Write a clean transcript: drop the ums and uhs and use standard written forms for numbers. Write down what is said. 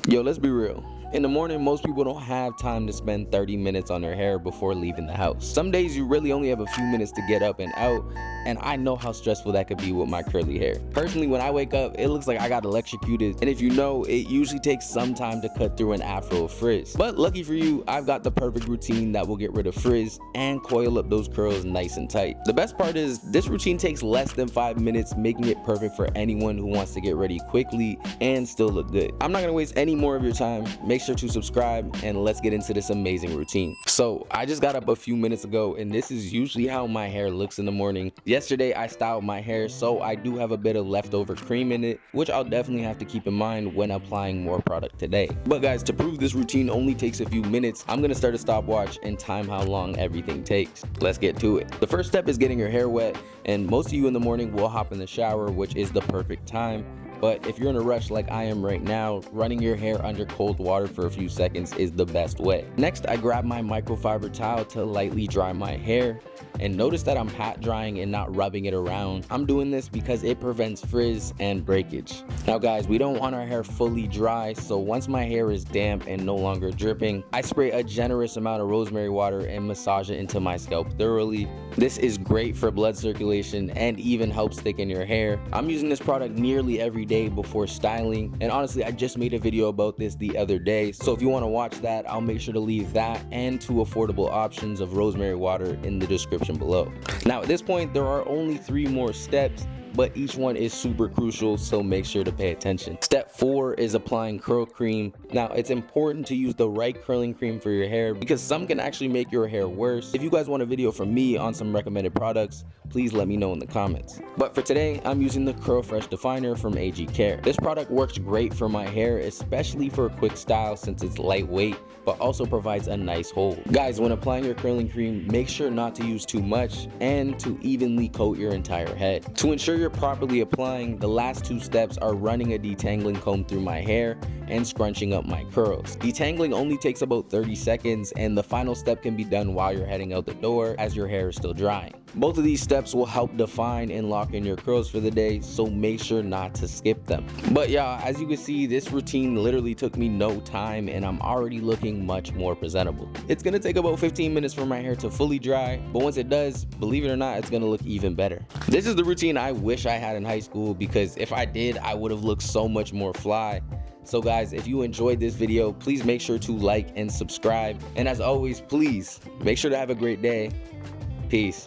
Yo, let's be real. In the morning, most people don't have time to spend 30 minutes on their hair before leaving the house. Some days you really only have a few minutes to get up and out, and I know how stressful that could be with my curly hair. Personally, when I wake up, it looks like I got electrocuted, and if you know, it usually takes some time to cut through an afro of frizz. But lucky for you, I've got the perfect routine that will get rid of frizz and coil up those curls nice and tight. The best part is, this routine takes less than 5 minutes, making it perfect for anyone who wants to get ready quickly and still look good. I'm not gonna waste any more of your time. Make sure to subscribe and let's get into this amazing routine. So I just got up a few minutes ago, and this is usually how my hair looks in the morning. Yesterday I styled my hair, so I do have a bit of leftover cream in it, which I'll definitely have to keep in mind when applying more product today. But guys, to prove this routine only takes a few minutes, I'm gonna start a stopwatch and time how long everything takes. Let's get to it. The first step is getting your hair wet, and most of you in the morning will hop in the shower, which is the perfect time. But if you're in a rush like I am right now, running your hair under cold water for a few seconds is the best way. Next, I grab my microfiber towel to lightly dry my hair. And notice that I'm pat drying and not rubbing it around. I'm doing this because it prevents frizz and breakage. Now guys, we don't want our hair fully dry, so once my hair is damp and no longer dripping, I spray a generous amount of rosemary water and massage it into my scalp thoroughly. This is great for blood circulation and even helps thicken your hair. I'm using this product nearly every day before styling, and honestly I just made a video about this the other day, so if you want to watch that, I'll make sure to leave that and 2 affordable options of rosemary water in the description below. Now at this point there are only 3 more steps, but each one is super crucial, so make sure to pay attention. Step 4 is applying curl cream. Now it's important to use the right curling cream for your hair because some can actually make your hair worse. If you guys want a video from me on some recommended products, please let me know in the comments. But for today, I'm using the Curl Fresh Definer from AG Care. This product works great for my hair, especially for a quick style since it's lightweight, but also provides a nice hold. Guys, when applying your curling cream, make sure not to use too much and to evenly coat your entire head. To ensure you're properly applying, the last 2 steps are running a detangling comb through my hair and scrunching up my curls. Detangling only takes about 30 seconds, and the final step can be done while you're heading out the door as your hair is still drying. Both of these steps will help define and lock in your curls for the day, so make sure not to skip them. But yeah, as you can see, this routine literally took me no time and I'm already looking much more presentable. It's gonna take about 15 minutes for my hair to fully dry, but once it does, believe it or not, it's gonna look even better. This is the routine I wish I had in high school, because if I did, I would have looked so much more fly. So guys, if you enjoyed this video, please make sure to like and subscribe. And as always, please make sure to have a great day. Peace.